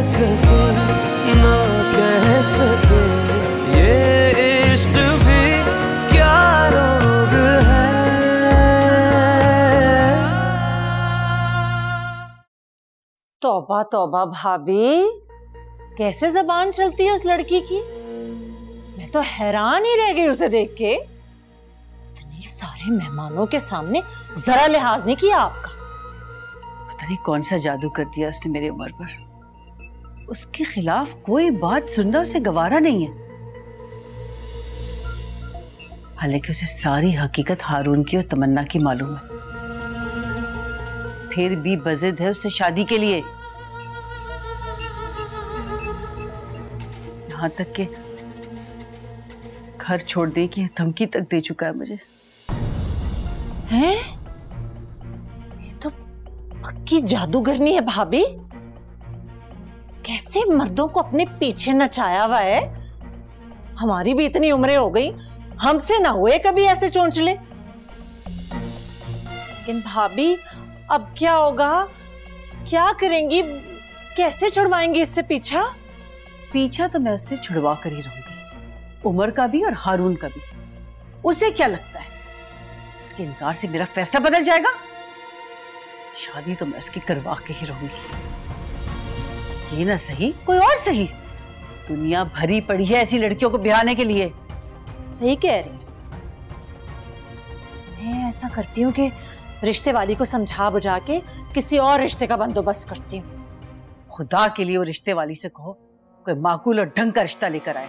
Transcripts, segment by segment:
सके ना कह सके, ये इश्क भी क्या रोग है। तौबा तौबा भाभी, कैसे जबान चलती है उस लड़की की। मैं तो हैरान ही रह गई उसे देख के। इतने सारे मेहमानों के सामने जरा लिहाज नहीं किया आपका। पता नहीं कौन सा जादू कर दिया उसने मेरी उम्र पर। उसके खिलाफ कोई बात सुनना उसे गवारा नहीं है। हालांकि उसे सारी हकीकत हारून की और तमन्ना की मालूम है, फिर भी बज़िद है उससे शादी के लिए। यहां तक के घर छोड़ने की धमकी तक दे चुका है मुझे। हैं? ये तो पक्की जादूगरनी है भाभी। कैसे मर्दों को अपने पीछे नचाया हुआ है। हमारी भी इतनी उम्रें हो गई, हमसे ना हुए कभी ऐसे चोंचले। लेकिन भाभी अब क्या होगा, क्या करेंगी, कैसे छुड़वाएंगी इससे पीछा? पीछा तो मैं उससे छुड़वा कर ही रहूंगी, उमर का भी और हारून का भी। उसे क्या लगता है उसके इनकार से मेरा फैसला बदल जाएगा? शादी तो मैं उसकी करवा के ही रहूंगी। ये ना सही कोई और सही, दुनिया भरी पड़ी है ऐसी लड़कियों को ब्याहने के लिए। सही कह रही है। मैं ऐसा करती हूँ कि रिश्ते वाली को समझा बुझा के किसी और रिश्ते का बंदोबस्त करती हूँ। खुदा के लिए वो रिश्ते वाली से कहो कोई माकूल और ढंग का रिश्ता लेकर आए,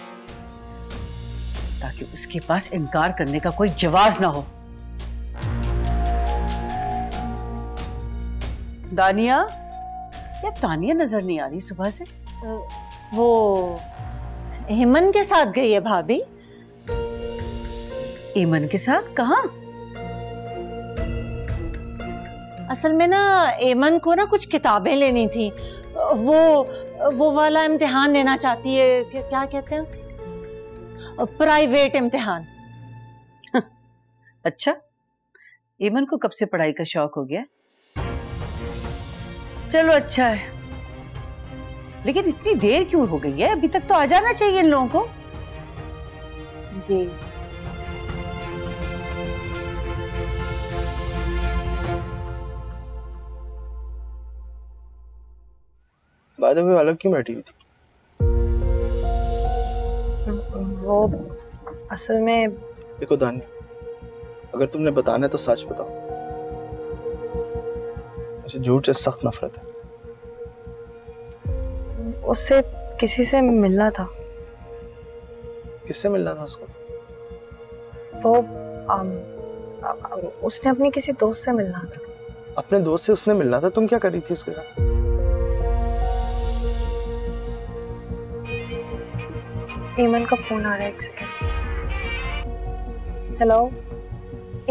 ताकि उसके पास इनकार करने का कोई जवाब ना हो। दानिया, क्या तानिया नजर नहीं आ रही सुबह से? वो हेमन के साथ गई है भाभी। ईमन के साथ? कहाँ? असल में ना एमन को ना कुछ किताबें लेनी थी। वो वाला इम्तिहान देना चाहती है, क्या कहते हैं उसे, प्राइवेट इम्तिहान। अच्छा, ईमन को कब से पढ़ाई का शौक हो गया? चलो अच्छा है, लेकिन इतनी देर क्यों हो गई है? अभी तक तो आ जाना चाहिए इन लोगों को। जी बाद में अलग क्यों बैठी हुई थी? वो असल में, देखो दानिया, अगर तुमने बताना है तो सच बताओ। मुझे झूठ से सख्त नफरत है। उससे किसी से मिलना था। किससे मिलना था उसको? वो उसने अपनी किसी दोस्त से मिलना था। अपने दोस्त से उसने मिलना था? तुम क्या कर रही थी उसके साथ? ईमन का फोन आ रहा है, एक सेकंड। हेलो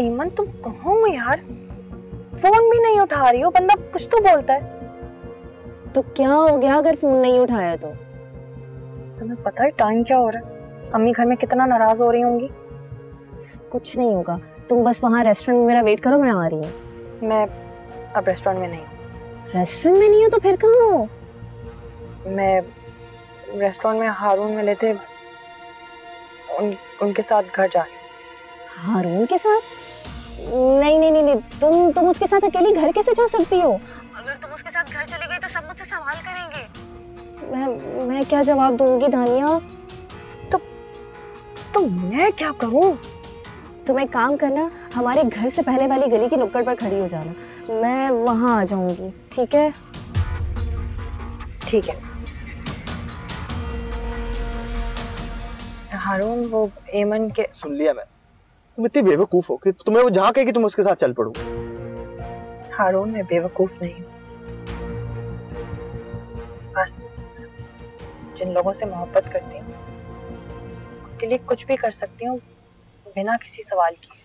ईमन, तुम कहाँ हो यार? फोन भी नहीं उठा रही हो, बंदा कुछ तो बोलता है। तो क्या हो गया अगर फोन नहीं उठाया तो? तुम्हें पता है टाइम क्या हो रहा है? अम्मी घर में कितना नाराज हो रही होंगी। कुछ नहीं होगा, तुम बस वहाँ रेस्टोरेंट में मेरा वेट करो, मैं आ रही हूँ। मैं अब रेस्टोरेंट में नहीं हूँ। रेस्टोरेंट में नहीं हो तो फिर कहाँ हो? मैं रेस्टोरेंट में हारून मिले थे, उनके साथ घर जा रही हूँ। हारून के साथ? नहीं नहीं नहीं नहीं, तुम उसके साथ अकेली घर कैसे जा सकती हो? अगर तुम उसके साथ घर चली गई तो सब मुझसे सवाल करेंगे। मैं क्या जवाब दूंगी दानिया? तो मैं क्या करूं? तुम एक काम करना, हमारे घर से पहले वाली गली की नुक्कड़ पर खड़ी हो जाना, मैं वहां आ जाऊंगी। ठीक है? ठीक है। हारून, वो एमन के... सुन लिया मैं। तुम इतनी बेवकूफ हो कि तुम्हें वो जहाँ कहे कि तुम उसके साथ चल पड़ो। हारून, मैं बेवकूफ नहीं हूँ। बस जिन लोगों से मोहब्बत करती हूँ उनके लिए कुछ भी कर सकती हूँ बिना किसी सवाल किए।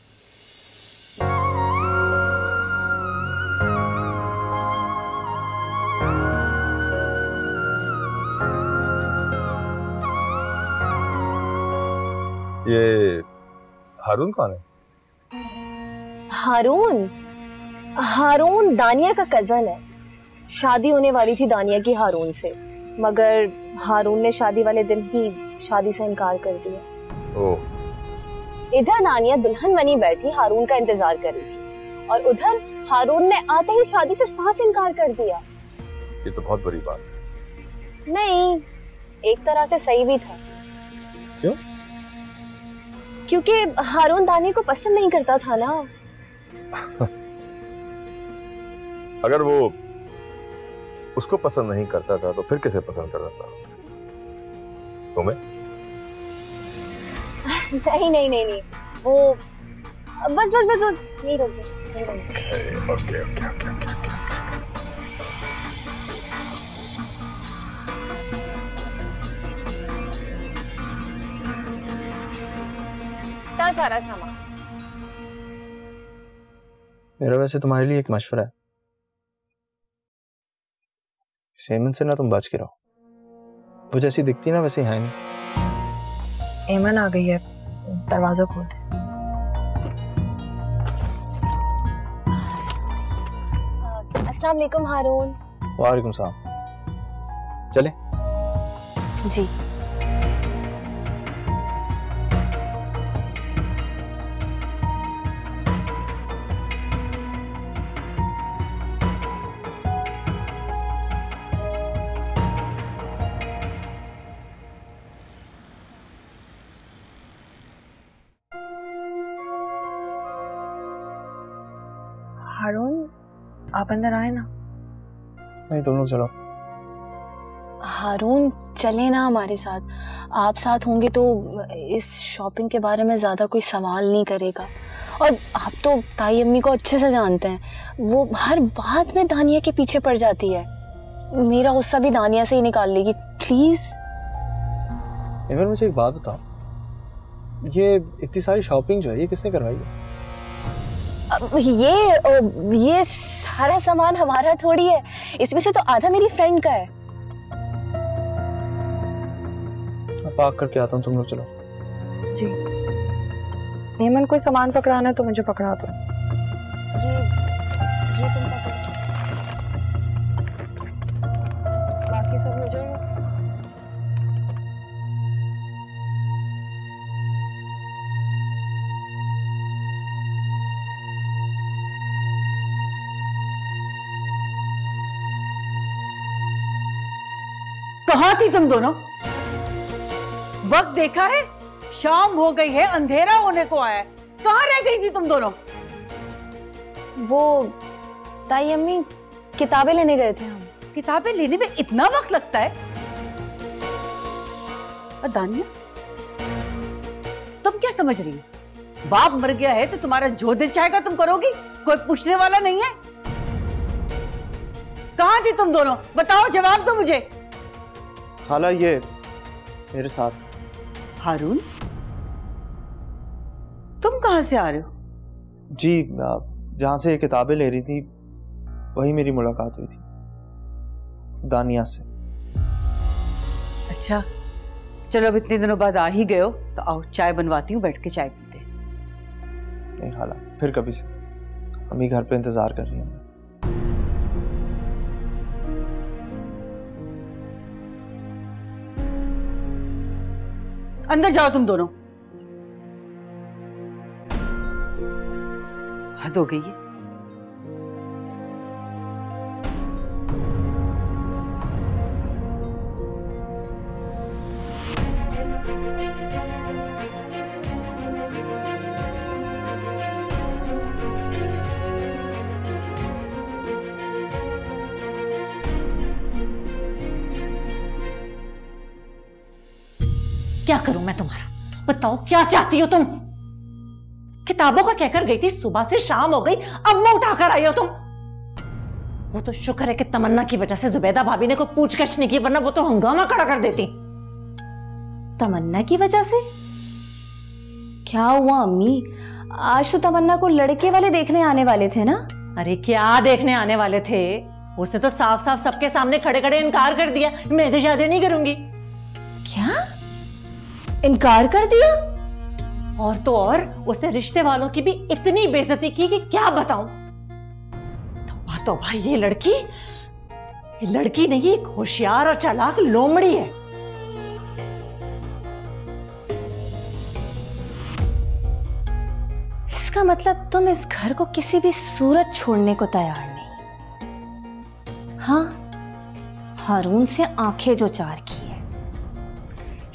ये हारून कौन है? हारून दानिया का कजन है। शादी होने वाली थी दानिया की हारून से। मगर हारून ने शादी वाले दिन ही शादी से इनकार कर दिया। ओह। इधर दानिया दुल्हन बनी बैठी हारून का इंतजार कर रही थी और उधर हारून ने आते ही शादी से साफ इनकार कर दिया। ये तो बहुत बड़ी बात है। नहीं, एक तरह से सही भी था। क्यों? क्योंकि हारून दानिया को पसंद नहीं करता था ना। अगर वो उसको पसंद नहीं करता था तो फिर किसे पसंद करता था? तुम्हें? नहीं नहीं नहीं नहीं, वो बस बस बस बस नहीं रोके। Okay okay okay okay. सारा सामान। मेरा वैसे तुम्हारे लिए एक मशवरा है, सेमन से ना तुम बच के रहो। वो जैसी दिखती ना वैसी है नहीं। एमन आ गई है, दरवाजा खोल दे। अस्सलाम वालेकुम हारून। वालेकुम सलाम। चले? जी। हारून, आप अंदर आए ना। नहीं, तुम लोग चलो। हारून चले ना हमारे साथ। आप साथ होंगे तो इस शॉपिंग के बारे में ज्यादा कोई सवाल नहीं करेगा। और आप तो ताई अम्मी को अच्छे से जानते हैं, वो हर बात में दानिया के पीछे पड़ जाती है। मेरा गुस्सा भी दानिया से ही निकाल लेगी। प्लीज। एमन, मुझे एक बात बताओ, ये इतनी सारी शॉपिंग जो है ये किसने करवाई है? ये सारा सामान हमारा थोड़ी है, इसमें से तो आधा मेरी फ्रेंड का है। मैं पाक करके आता हूँ, तुम लोग चलो। जी। एमन कोई सामान पकड़ाना है तो मुझे पकड़ा दो। ये तुम पकड़ो। बाकी सब हो जाएगा। कहाँ थी तुम दोनों? वक्त देखा है, शाम हो गई है, अंधेरा होने को आया है। कहाँ रह गई थी तुम दोनों? वो ताई अम्मी किताबें लेने गए थे हम। किताबें लेने में इतना वक्त लगता है? दानिया, तुम क्या समझ रही हो? बाप मर गया है तो तुम्हारा जो दिल चाहेगा तुम करोगी, कोई पूछने वाला नहीं है। कहाँ थी तुम दोनों? बताओ, जवाब दो मुझे। खाला, ये मेरे साथ। हारून, तुम कहां से आ रहे हो? जी, जहां से ये किताबें ले रही थी वही मेरी मुलाकात हुई थी, दानिया से। अच्छा, चलो अब इतने दिनों बाद आ ही गए हो तो आओ चाय बनवाती हूँ, बैठ के चाय पीते। नहीं खाला, फिर कभी से। अम्मी घर पे इंतजार कर रही है। अंदर जाओ तुम दोनों। हद हो गई है। क्या करूं मैं तुम्हारा? बताओ क्या चाहती हो तुम? किताबों का कहकर गई थी, सुबह से शाम हो गई, अब मैं उठाकर आई हो तुम। वो तो शुक्र है कि तमन्ना की वजह से जुबैदा भाभी ने कोई पूछगछ नहीं की, वरना वो तो हंगामा खड़ा कर देती। तमन्ना की वजह से? क्या हुआ अम्मी? आज तो तमन्ना को लड़के वाले देखने आने वाले थे ना? अरे क्या देखने आने वाले थे? उसने तो साफ साफ सबके सामने खड़े खड़े इनकार कर दिया, मैं तो शादी नहीं करूंगी। क्या? इनकार कर दिया? और तो और उसने रिश्ते वालों की भी इतनी बेइज्जती की कि क्या बताऊं। तौबा तौबा, ये लड़की ये लड़की नहीं, एक होशियार और चालाक लोमड़ी है। इसका मतलब तुम इस घर को किसी भी सूरत छोड़ने को तैयार नहीं। हाँ, हारून से आंखें जो चार की है,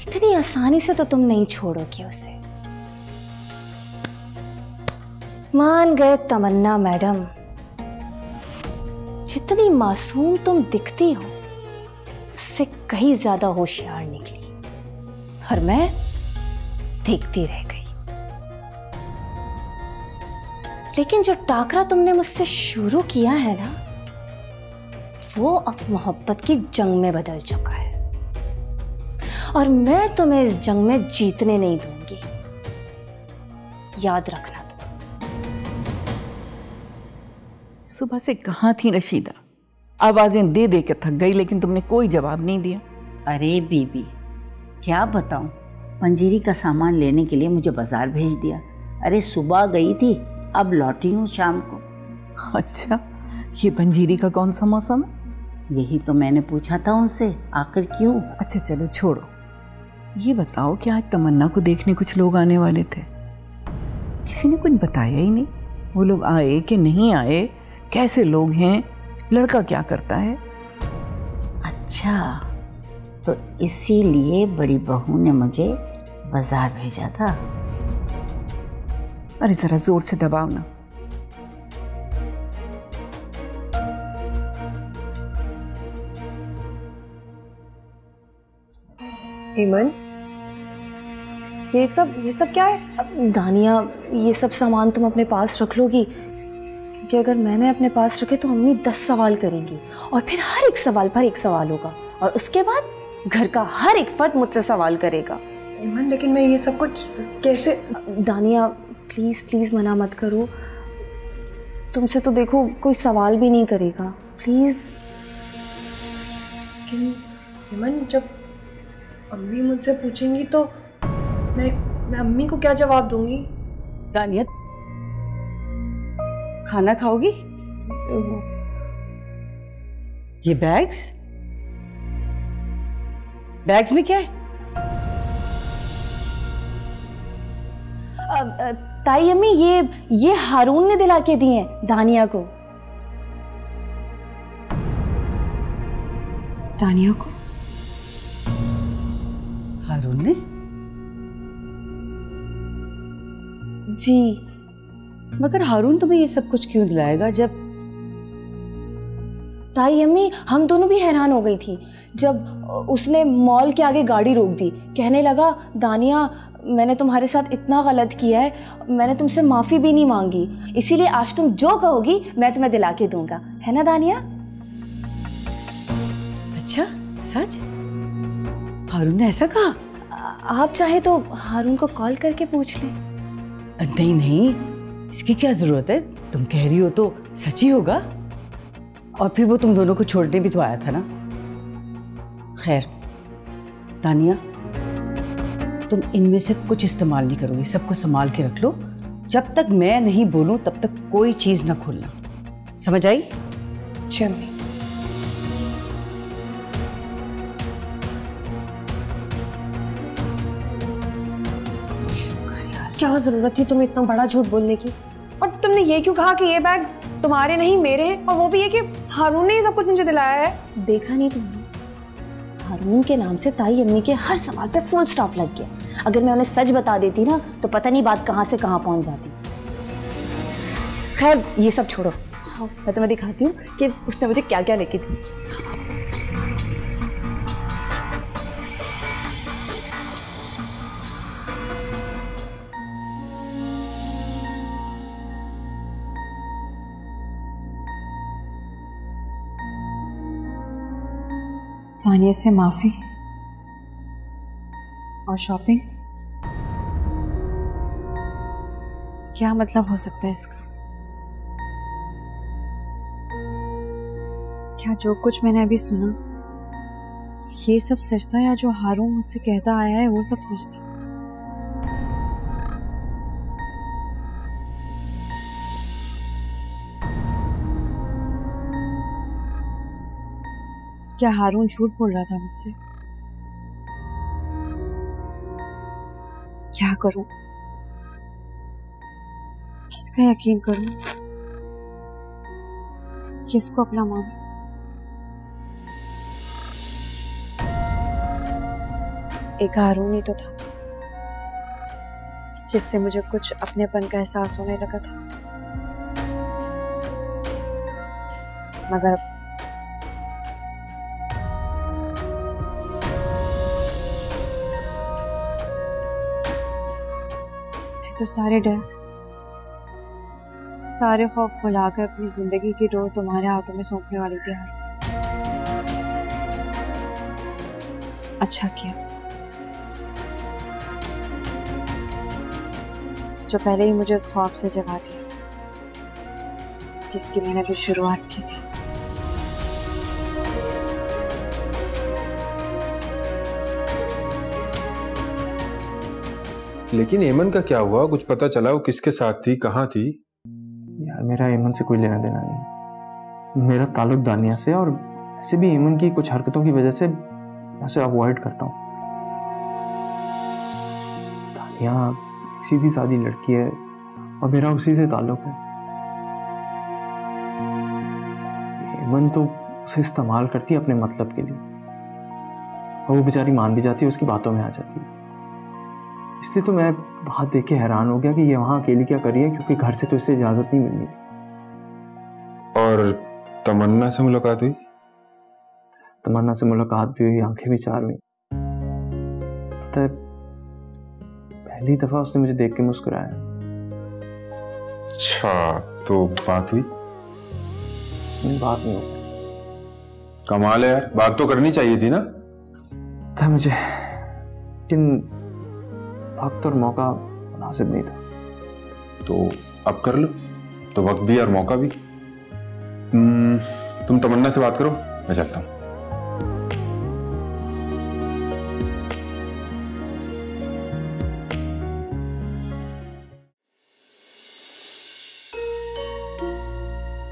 इतनी आसानी से तो तुम नहीं छोड़ोगे उसे। मान गए तमन्ना मैडम, जितनी मासूम तुम दिखती हो उससे कहीं ज्यादा होशियार निकली, और मैं देखती रह गई। लेकिन जो टाकरा तुमने मुझसे शुरू किया है ना, वो अब मोहब्बत की जंग में बदल चुका है, और मैं तुम्हें इस जंग में जीतने नहीं दूंगी, याद रखना। सुबह से कहाँ थी रशीदा? आवाजें दे दे के थक गई, लेकिन तुमने कोई जवाब नहीं दिया। अरे बीबी, क्या बताऊं, पंजीरी का सामान लेने के लिए मुझे बाजार भेज दिया। अरे सुबह गई थी, अब लौटी हूँ शाम को। अच्छा, ये पंजीरी का कौन सा मौसम है? यही तो मैंने पूछा था उनसे, आखिर क्यों? अच्छा चलो छोड़ो, ये बताओ कि आज तमन्ना को देखने कुछ लोग आने वाले थे, किसी ने कुछ बताया ही नहीं। वो लोग आए कि नहीं आए, कैसे लोग हैं, लड़का क्या करता है? अच्छा, तो इसीलिए बड़ी बहू ने मुझे बाजार भेजा था। अरे जरा जोर से दबाओ ना। हेमन, ये सब क्या है? दानिया, ये सब सामान तुम अपने पास रख लोगी, क्योंकि अगर मैंने अपने पास रखे तो अम्मी 10 सवाल करेंगी, और फिर हर एक सवाल पर एक सवाल होगा, और उसके बाद घर का हर एक फर्द मुझसे सवाल करेगा। हेमन, लेकिन मैं ये सब कुछ कैसे? दानिया प्लीज प्लीज मना मत करो, तुमसे तो देखो कोई सवाल भी नहीं करेगा, प्लीज। लेकिन हेमन, जब अम्मी मुझसे पूछेंगी तो मैं अम्मी को क्या जवाब दूंगी? दानिया, खाना खाओगी? ये बैग्स में क्या है? ताई अम्मी, ये हारून ने दिला के दिए हैं दानिया को। दानिया को? हारून ने? जी। मगर हारून तुम्हें ये सब कुछ क्यों दिलाएगा? जब ताई अम्मी, हम दोनों भी हैरान हो गई थी जब उसने मॉल के आगे गाड़ी रोक दी, कहने लगा दानिया मैंने तुम्हारे साथ इतना गलत किया है, मैंने तुमसे माफी भी नहीं मांगी, इसीलिए आज तुम जो कहोगी मैं तुम्हें दिला के दूंगा, है ना दानिया? अच्छा, सच? हारून ने ऐसा कहा? आप चाहे तो हारून को कॉल करके पूछ लें। नहीं नहीं, इसकी क्या जरूरत है, तुम कह रही हो तो सच ही होगा, और फिर वो तुम दोनों को छोड़ने भी तो आया था ना। खैर दानिया, तुम इनमें से कुछ इस्तेमाल नहीं करोगी, सबको संभाल के रख लो, जब तक मैं नहीं बोलूं तब तक कोई चीज ना खोलना, समझ आई? चम्मी, क्या जरूरत थी तुम्हें इतना बड़ा झूठ बोलने की? और तुमने ये क्यों कहा कि ये बैग्स तुम्हारे नहीं मेरे हैं, और वो भी ये कि हारून ने ये सब कुछ मुझे दिलाया है? देखा नहीं तुमने, हारून के नाम से ताई अम्मी के हर सवाल पे फुल स्टॉप लग गया। अगर मैं उन्हें सच बता देती ना तो पता नहीं बात कहाँ से कहाँ पहुँच जाती। खैर ये सब छोड़ो, हाँ मैं तुम्हें दिखाती हूँ कि उसने मुझे क्या क्या लेके दी। दानिया से माफी और शॉपिंग, क्या मतलब हो सकता है इसका? क्या जो कुछ मैंने अभी सुना ये सब सच था, या जो हारून मुझसे कहता आया है वो सब सच था? क्या हारून झूठ बोल रहा था मुझसे? क्या करूं? किसका यकीन करूं? किसको अपना मानूं? एक हारून ही तो था जिससे मुझे कुछ अपनेपन का एहसास होने लगा था, मगर मैं तो सारे डर, सारे खौफ भुलाकर अपनी जिंदगी की डोर तुम्हारे हाथों में सौंपने वाली थी हारून। अच्छा किया जो पहले ही मुझे उस ख्वाब से जगा दिया जिसकी मैंने भी शुरुआत की थी। लेकिन एमन का क्या हुआ? कुछ पता चला? वो किसके साथ थी, कहाँ थी? यार मेरा एमन से कोई लेना देना नहीं। मेरा ताल्लुक दानिया से, और ऐसे भी एमन की कुछ हरकतों की वजह से उसे अवॉइड करता हूँ। दानिया सीधी सादी लड़की है और मेरा उसी से ताल्लुक है। एमन तो उसे इस्तेमाल करती है अपने मतलब के लिए, और वो बेचारी मान भी जाती है, उसकी बातों में आ जाती है। इसलिए तो मैं वहां देख के हैरान हो गया कि ये वहां अकेली क्या कर रही है, क्योंकि घर से तो इससे इजाजत नहीं मिलनी थी। और तमन्ना से मुलाकात हुई? तमन्ना से मुलाकात भी हुई, आंखें भी चार हुई। पता है, पहली दफा उसने मुझे देख के मुस्कुराया। अच्छा, तो बात हुई? बात नहीं हुई। कमाल है यार, बात तो करनी चाहिए थी ना। था मुझे, लेकिन वक्त और मौका मुनासिब नहीं था। तो अब कर लो, तो वक्त भी और मौका भी। तुम तमन्ना से बात करो, मैं चलता हूं।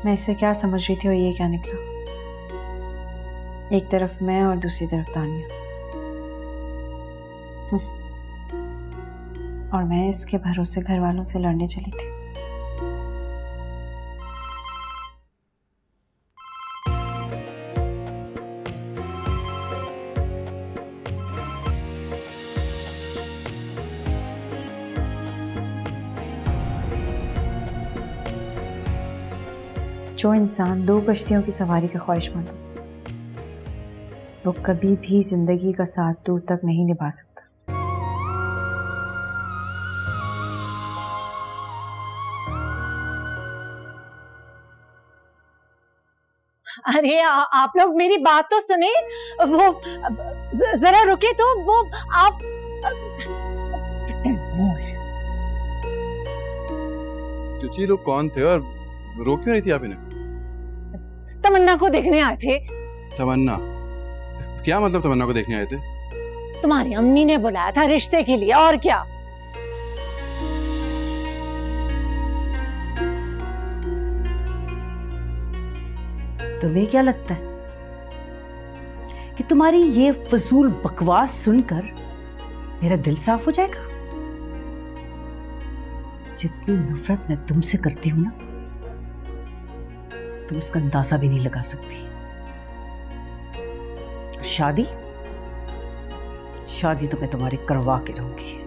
मैं इससे क्या समझ रही थी और ये क्या निकला? एक तरफ मैं और दूसरी तरफ तानिया, और मैं इसके भरोसे घर वालों से लड़ने चली थी। जो इंसान दो कश्तियों की सवारी का ख्वाहिशमंद हो, वो कभी भी जिंदगी का साथ दूर तक नहीं निभा सकता। अरे आप लोग मेरी बात तो सुने, वो जरा रुके तो। वो आप चुची लोग कौन थे और रो क्यों नहीं थी आप इन्हें? तमन्ना को देखने आए थे। तमन्ना? क्या मतलब तमन्ना को देखने आए थे? तुम्हारी अम्मी ने बुलाया था रिश्ते के लिए, और क्या। तुम्हें क्या लगता है कि तुम्हारी ये फजूल बकवास सुनकर मेरा दिल साफ हो जाएगा? जितनी नफरत मैं तुमसे करती हूं ना, तुम उसका अंदाजा भी नहीं लगा सकती। शादी शादी तो मैं तुम्हारी करवा के रहूंगी।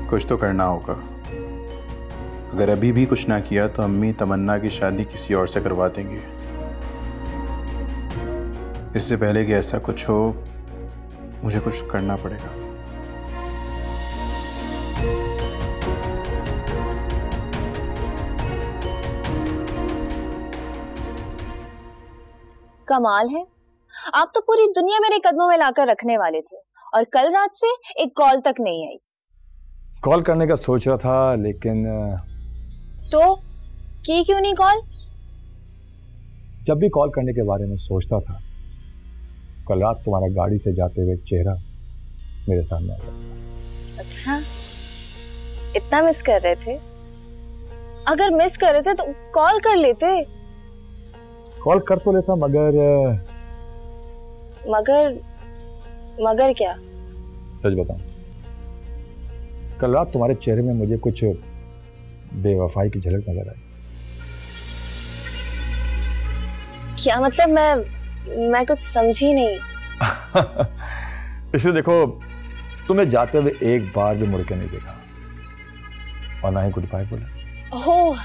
कुछ तो करना होगा। अगर अभी भी कुछ ना किया तो अम्मी तमन्ना की शादी किसी और से करवा देंगे। इससे पहले कि ऐसा कुछ हो, मुझे कुछ करना पड़ेगा। कमाल है, आप तो पूरी दुनिया मेरे कदमों में लाकर रखने वाले थे, और कल रात से एक कॉल तक नहीं आई। कॉल करने का सोच रहा था, लेकिन तो की क्यों नहीं कॉल? जब भी कॉल करने के बारे में सोचता था, कल रात तुम्हारा गाड़ी से जाते हुए चेहरा मेरे सामने आ गया। अच्छा, इतना मिस कर रहे थे? अगर मिस कर रहे थे तो कॉल कर लेते। कॉल कर तो लेता, मगर क्या? सच बताऊं, कल रात तुम्हारे चेहरे में मुझे कुछ बेवफाई की झलक नजर आई। क्या मतलब? मैं कुछ समझी नहीं। इसलिए देखो, तुम्हें जाते हुए एक बार भी मुड़ के नहीं देखा और ना ही गुड बाय बोला। ओह,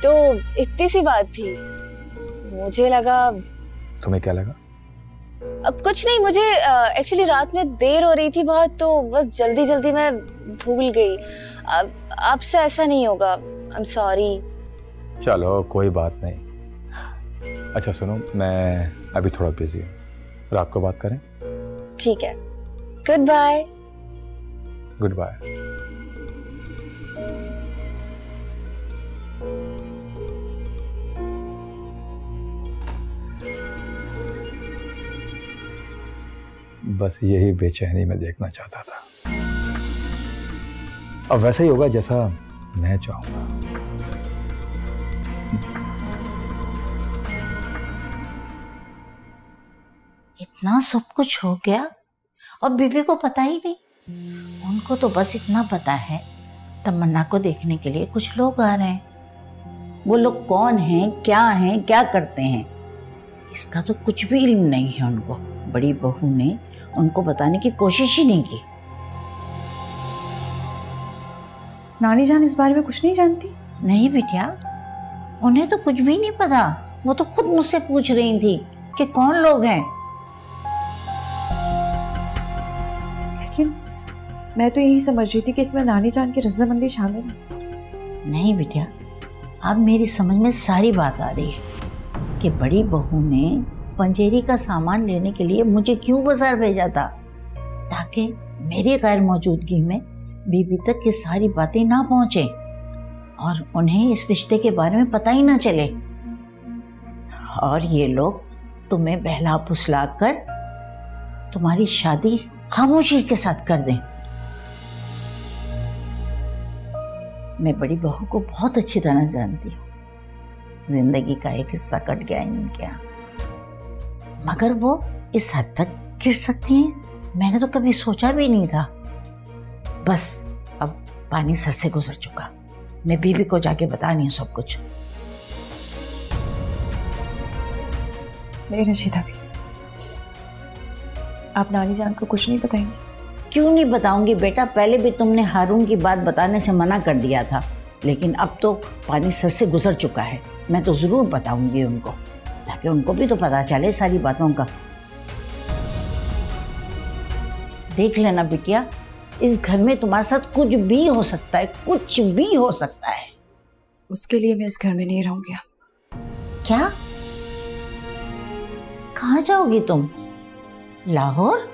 तो इतनी सी बात थी। मुझे लगा। तुम्हें क्या लगा? अब कुछ नहीं, मुझे एक्चुअली रात में देर हो रही थी बहुत, तो बस जल्दी जल्दी मैं भूल गई। अब आपसे ऐसा नहीं होगा, आई एम सॉरी। चलो कोई बात नहीं। अच्छा सुनो, मैं अभी थोड़ा बिजी हूँ, रात को बात करें? ठीक है, गुड बाय। Good bye. बस यही बेचैनी मैं देखना चाहता था। अब वैसा ही होगा जैसा मैं चाहूंगा। इतना सब कुछ हो गया और बीबी को पता ही नहीं। उनको तो बस इतना पता है तमन्ना को देखने के लिए कुछ लोग आ रहे हैं। वो लोग कौन हैं, क्या करते हैं, इसका तो कुछ भी इल्म नहीं है उनको। बड़ी बहू ने उनको बताने की कोशिश ही नहीं की। नानी जान इस बारे में कुछ नहीं जानती? नहीं बिटिया, उन्हें तो कुछ भी नहीं पता। वो तो खुद मुझसे पूछ रही थी कि कौन लोग हैं। लेकिन मैं तो यही समझ रही थी कि इसमें नानी जान की रजामंदी शामिल है। नहीं बिटिया, अब मेरी समझ में सारी बात आ रही है कि बड़ी बहू ने पंजेरी का सामान लेने के लिए मुझे क्यों बाजार भेजा था, ताकि मेरी गैर मौजूदगी में बीबी तक ये सारी बातें ना पहुंचे और उन्हें इस रिश्ते के बारे में पता ही ना चले, और ये लोग तुम्हें बहला फुसला कर तुम्हारी शादी खामोशी के साथ कर दें। मैं बड़ी बहू को बहुत अच्छी तरह जानती हूँ। जिंदगी का एक हिस्सा कट गया इनके यहाँ, मगर वो इस हद तक गिर सकती हैं मैंने तो कभी सोचा भी नहीं था। बस अब पानी सर से गुजर चुका। मैं बीबी को जाके बतानी हूँ सब कुछ। नहीं रशीदा भी, आप नानी जान को कुछ नहीं बताएंगी? क्यों नहीं बताऊंगी बेटा, पहले भी तुमने हारून की बात बताने से मना कर दिया था, लेकिन अब तो पानी सर से गुजर चुका है। मैं तो जरूर बताऊंगी उनको, ताकि उनको भी तो पता चले सारी बातों का। देख लेना बिटिया, इस घर में तुम्हारे साथ कुछ भी हो सकता है, कुछ भी हो सकता है। उसके लिए मैं इस घर में नहीं रहूंगी। क्या? कहाँ जाओगी तुम? लाहौर?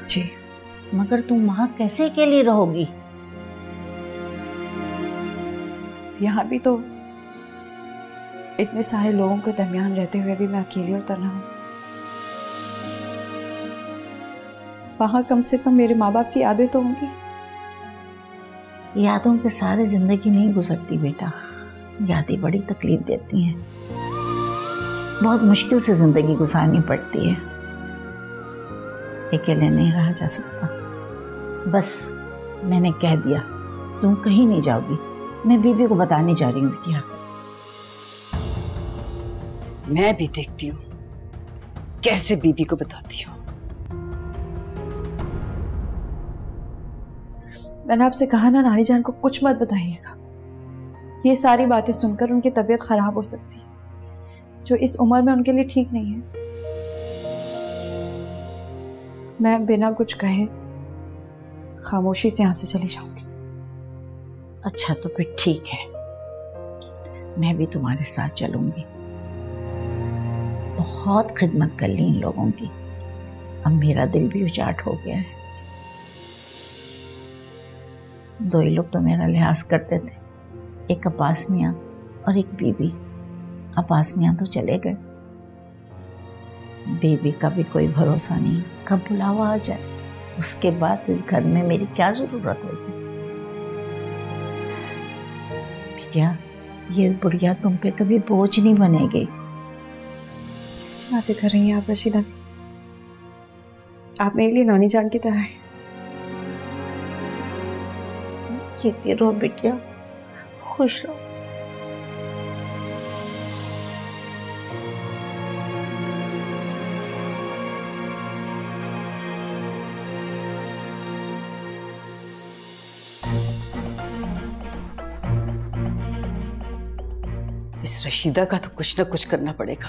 जी। मगर तुम वहां कैसे अकेली रहोगी? यहाँ भी तो इतने सारे लोगों के दरमियान रहते हुए भी मैं अकेली और तन्हा हूँ। वहां कम से कम मेरे माँ बाप की यादें तो होंगी। यादों के सारे जिंदगी नहीं गुजरती बेटा, यादें बड़ी तकलीफ देती हैं। बहुत मुश्किल से जिंदगी गुजारनी पड़ती है। अकेले नहीं रहा जा सकता। बस मैंने कह दिया, तुम कहीं नहीं जाओगी। मैं बीबी को बताने जा रही हूँ बिटिया। मैं भी देखती हूँ कैसे बीबी को बताती हूँ। मैंने आपसे कहा ना, नानी जान को कुछ मत बताइएगा। ये सारी बातें सुनकर उनकी तबीयत खराब हो सकती है, जो इस उम्र में उनके लिए ठीक नहीं है। मैं बिना कुछ कहे खामोशी से यहाँ से चली जाऊंगी। अच्छा तो फिर ठीक है, मैं भी तुम्हारे साथ चलूंगी। बहुत खिदमत कर ली इन लोगों की, अब मेरा दिल भी उचाट हो गया है। दो ही लोग तो मेरा लिहाज करते थे, एक अब्बास मियाँ और एक बीबी। अब्बास मियाँ तो चले गए, बीबी का भी कोई भरोसा नहीं, कब बुलावा आ जाए। उसके बाद इस घर में मेरी क्या जरूरत होगी। बिटिया, ये बुढ़िया तुम पे कभी बोझ नहीं बनेगी। कैसी बातें कर रही हैं आप रशीदा? आप मेरे लिए नानी जान की तरह हैं। जीती रहो बिटिया, खुश रहो। इस रशीदा का तो कुछ ना कुछ करना पड़ेगा।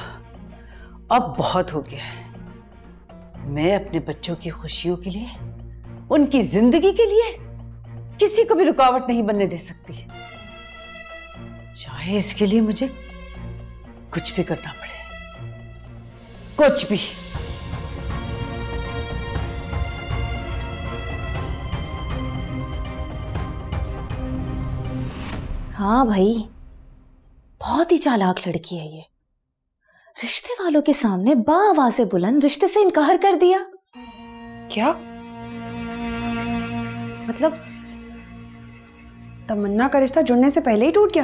अब बहुत हो गया है। मैं अपने बच्चों की खुशियों के लिए, उनकी जिंदगी के लिए किसी को भी रुकावट नहीं बनने दे सकती, चाहे इसके लिए मुझे कुछ भी करना पड़े, कुछ भी। हाँ भाई, बहुत ही चालाक लड़की है ये। रिश्ते वालों के सामने बाआवाज़े बुलंद रिश्ते से इनकार कर दिया। क्या मतलब तमन्ना का रिश्ता जुड़ने से पहले ही टूट गया?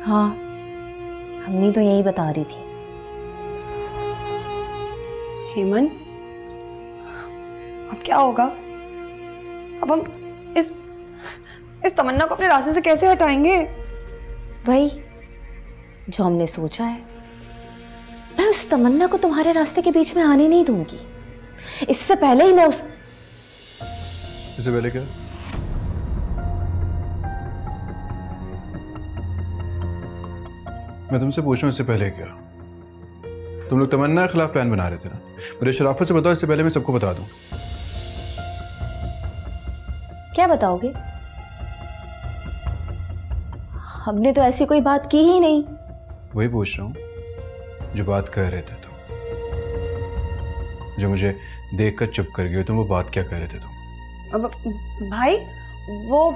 हाँ, अम्मी तो यही बता रही थी। हेमन, अब क्या होगा? अब हम इस तमन्ना को अपने रास्ते से कैसे हटाएंगे? वही जो हमने सोचा है। मैं उस तमन्ना को तुम्हारे रास्ते के बीच में आने नहीं दूंगी। इससे पहले ही मैं इससे पहले क्या? मैं तुमसे पूछ रहा हूं, इससे पहले क्या? तुम लोग तमन्ना के खिलाफ प्लान बना रहे थे ना? मुझे शराफत से बताओ, इससे पहले मैं सबको बता दूं। क्या बताओगे? हमने तो ऐसी कोई बात की ही नहीं। वही पूछ रहा हूं जो बात कर रहे थे तुम, जो मुझे देखकर चुप कर गए तुम, वो बात क्या कर रहे थे तुम? अब भाई वो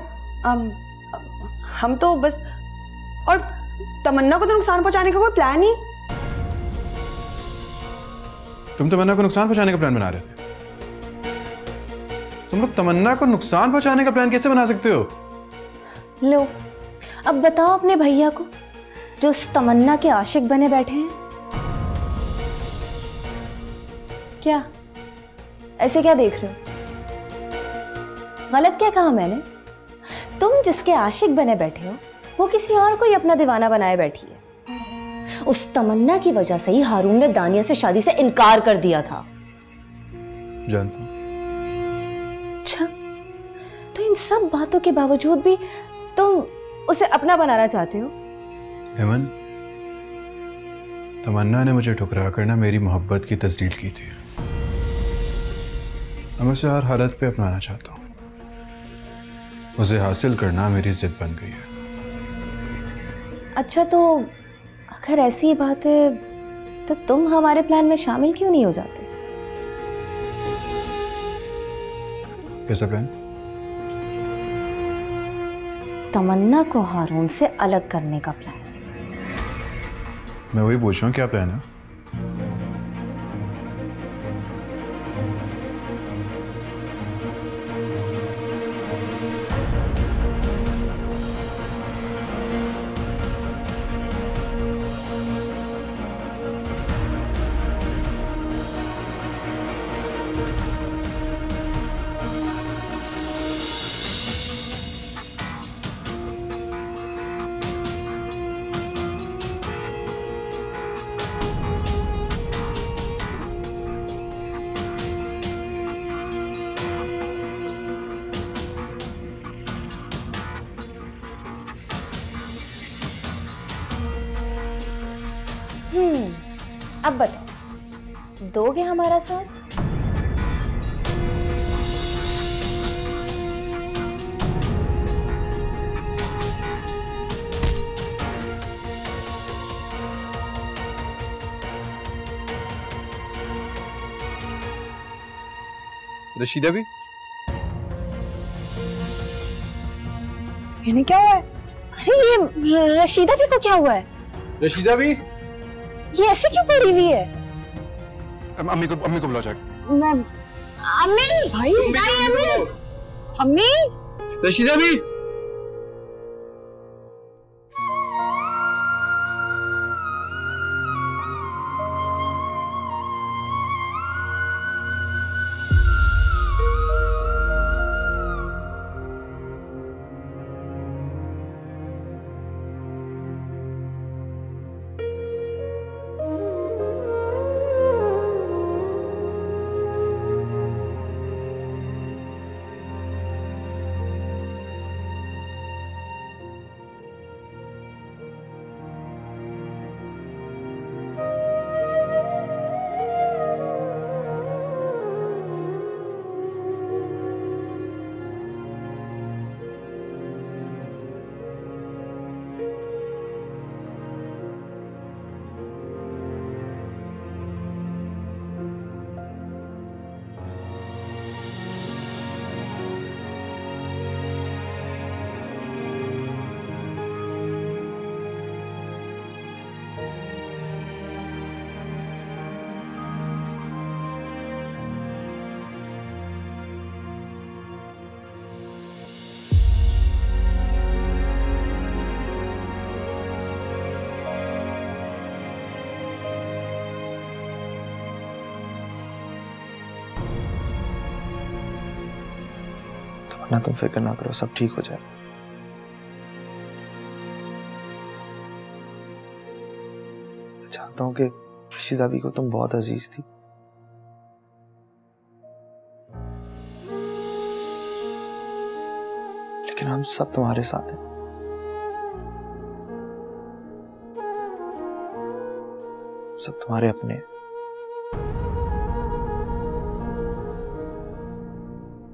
हम तो बस, और तमन्ना को तो नुकसान पहुंचाने का कोई प्लान ही। तुम तमन्ना को नुकसान पहुंचाने का प्लान बना रहे थे? तुम लोग तमन्ना को नुकसान पहुंचाने का प्लान कैसे बना सकते हो? लो, अब बताओ अपने भैया को जो उस तमन्ना के आशिक बने बैठे हैं। क्या ऐसे क्या देख रहे हो? गलत क्या कहा मैंने? तुम जिसके आशिक बने बैठे हो वो किसी और को ही अपना दीवाना बनाए बैठी है। उस तमन्ना की वजह से ही हारून ने दानिया से शादी से इनकार कर दिया था। जानता हूं। अच्छा, तो इन सब बातों के बावजूद भी तुम उसे अपना बनाना चाहते हो? हेमन, तमन्ना ने मुझे ठुकरा कर ना मेरी मोहब्बत की तस्दीक की थी। मैं उसे हर हालत पे अपनाना चाहता हूँ। उसे हासिल करना मेरी जिद बन गई है। अच्छा, तो अगर ऐसी ही बात है तो तुम हमारे प्लान में शामिल क्यों नहीं हो जाते? कैसा प्लान? तमन्ना को हारून से अलग करने का प्लान। मैं वही पूछ रहा हूँ, क्या प्लान है? अब बताओ, दोगे हमारा साथ? रशीदा भी? इन्हें क्या हुआ है? अरे ये रशीदा भी को क्या हुआ है? रशीदा भी? ये ऐसे क्यों पड़ी हुई है? अम्मी को बुला जाए। मैं अम्मी, भाई अम्मी, अम्मी, रशीदा भी? ना तुम फिक्र ना करो, सब ठीक हो जाए। मैं जानता हूं कि रशीदा भी को तुम बहुत अजीज थी, लेकिन हम सब तुम्हारे साथ हैं। सब तुम्हारे अपने हैं।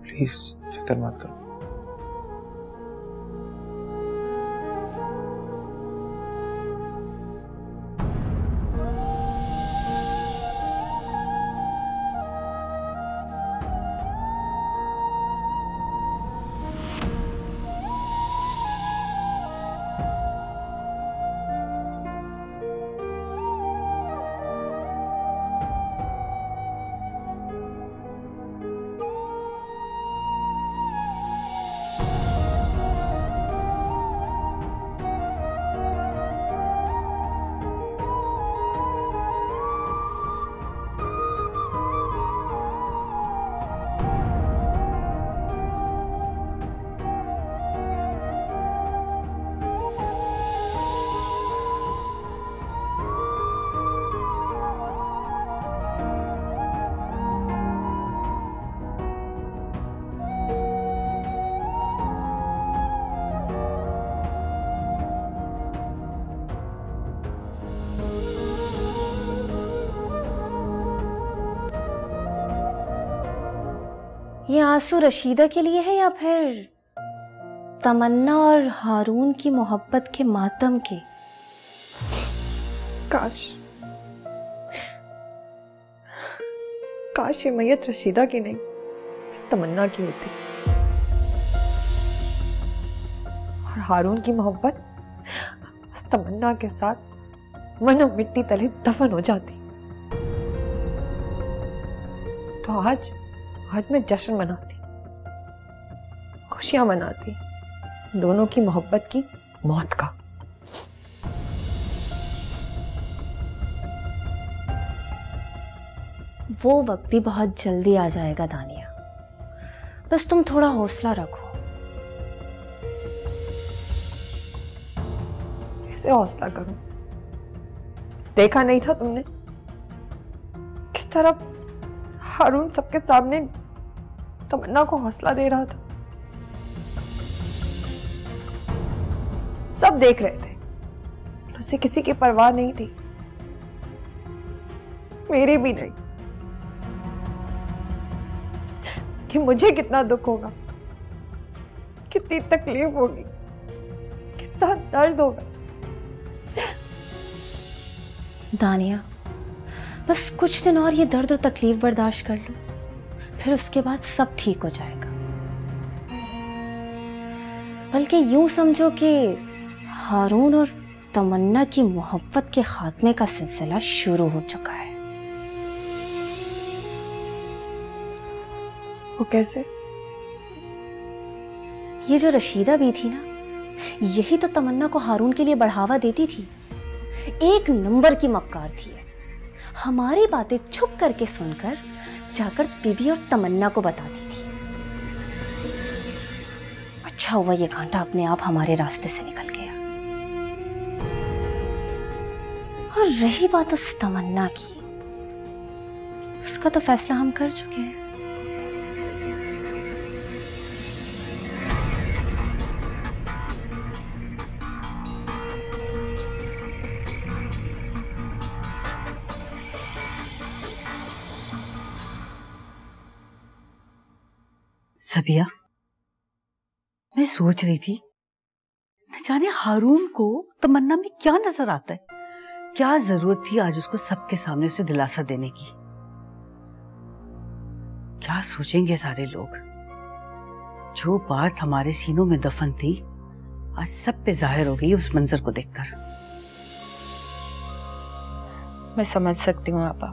प्लीज फिक्र मत करो। ये आंसू रशीदा के लिए है या फिर तमन्ना और हारून की मोहब्बत के मातम के? काश ये मैयत रशीदा की नहीं, इस तमन्ना की होती। और हारून की मोहब्बत इस तमन्ना के साथ मनो मिट्टी तले दफन हो जाती। तो आज मैं जश्न मनाती, खुशियां मनाती दोनों की मोहब्बत की मौत का। वो वक्त भी बहुत जल्दी आ जाएगा दानिया, बस तुम थोड़ा हौसला रखो। कैसे हौसला करूं? देखा नहीं था तुमने किस तरह हारून सबके सामने तमन्ना को हौसला दे रहा था? सब देख रहे थे, उसे किसी की परवाह नहीं थी, मेरी भी नहीं, कि मुझे कितना दुख होगा, कितनी तकलीफ होगी, कितना दर्द होगा। दानिया, बस कुछ दिन और ये दर्द और तकलीफ बर्दाश्त कर लो, फिर उसके बाद सब ठीक हो जाएगा। बल्कि यूं समझो कि हारून और तमन्ना की मोहब्बत के खात्मे का सिलसिला शुरू हो चुका है। वो कैसे? ये जो रशीदा भी थी ना, यही तो तमन्ना को हारून के लिए बढ़ावा देती थी। एक नंबर की मक्कार थी। हमारी बातें छुप करके सुनकर जाकर बीबी और तमन्ना को बताती थी। अच्छा हुआ ये कांटा अपने आप हमारे रास्ते से निकल गया। और रही बात उस तमन्ना की, उसका तो फैसला हम कर चुके हैं। सबिया, मैं सोच रही थी न जाने हारून को तमन्ना में क्या नजर आता है। क्या जरूरत थी आज उसको सबके सामने उसे दिलासा देने की? क्या सोचेंगे सारे लोग? जो बात हमारे सीनों में दफन थी आज सब पे जाहिर हो गई उस मंजर को देखकर। मैं समझ सकती हूँ आपा,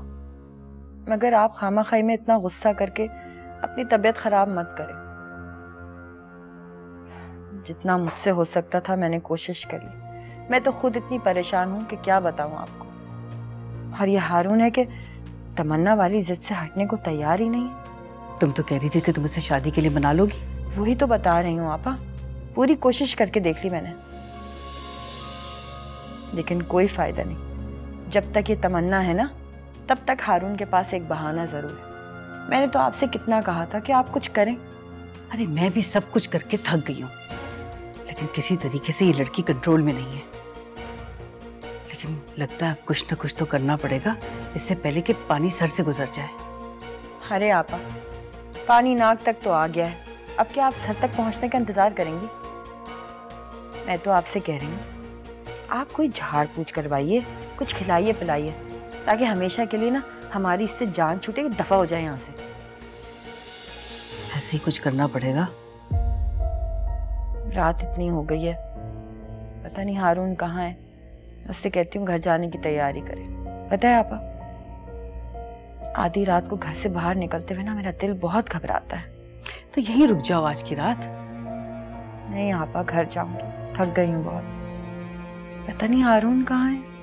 मगर आप खामाखाई में इतना गुस्सा करके अपनी तबीयत खराब मत करें। जितना मुझसे हो सकता था मैंने कोशिश करी। मैं तो खुद इतनी परेशान हूँ कि क्या बताऊँ आपको। और ये हारून है कि तमन्ना वाली जिद से हटने को तैयार ही नहीं। तुम तो कह रही थी कि तुम उसे शादी के लिए मना लोगी। वही तो बता रही हूँ आपा, पूरी कोशिश करके देख ली मैंने, लेकिन कोई फायदा नहीं। जब तक ये तमन्ना है ना, तब तक हारून के पास एक बहाना जरूर है। मैंने तो आपसे कितना कहा था कि आप कुछ करें। अरे मैं भी सब कुछ करके थक गई हूँ, लेकिन किसी तरीके से ये लड़की कंट्रोल में नहीं है। लेकिन लगता है कुछ न कुछ तो करना पड़ेगा, इससे पहले कि पानी सर से गुजर जाए। अरे आपा, पानी नाक तक तो आ गया है, अब क्या आप सर तक पहुंचने का इंतजार करेंगी? मैं तो आपसे कह रही हूँ, आप कोई झाड़ पूछ करवाइए, कुछ खिलाइए पिलाइए, ताकि हमेशा के लिए ना हमारी इससे जान छूटे, दफा हो जाए यहाँ से। ऐसे ही कुछ करना पड़ेगा। रात इतनी हो गई है, पता नहीं हारून कहाँ है। उससे कहती हूँ घर जाने की तैयारी करे। पता है आपा, आधी रात को घर से बाहर निकलते हुए ना मेरा दिल बहुत घबराता है। तो यहीं रुक जाओ आज की रात। नहीं आपा, घर जाऊंगी, थक गई हूँ बहुत। पता नहीं हारून कहाँ है।